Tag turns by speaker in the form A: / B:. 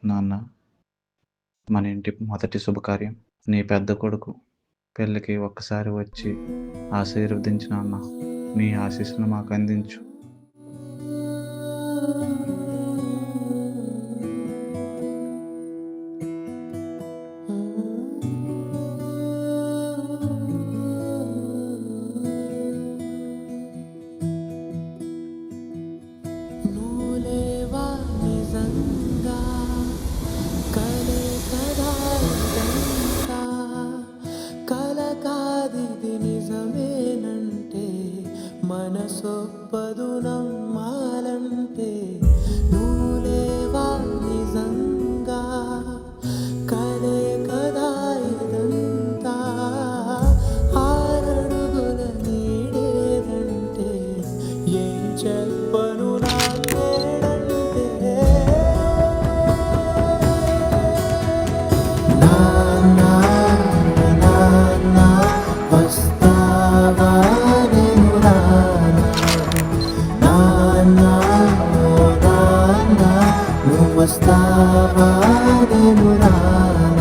A: నాన్న, మన ఇంటి మొదటి శుభకార్యం. నీ పెద్ద కొడుకు పెళ్ళికి ఒక్కసారి వచ్చి ఆశీర్వదించు నాన్న. నీ ఆశీస్సులు మాకు అందించు.
B: నువ్వులేవా నిజంగా కలే కదా ఇదంతా, కల కాదిది నిజమేనంటే మనసొప్పదు నమ్మాలంటే. నువ్వులేవా నిజంగా కలే కదా ఇదంతా, ఆరడుగుల నీడేదంటే ఏం చెప్పను నాకేడంటే. నాన్నా నాన్నా వస్తావా నేను రానా, నాన్నా నాన్నా నువ్వు వస్తావా నేను రానా.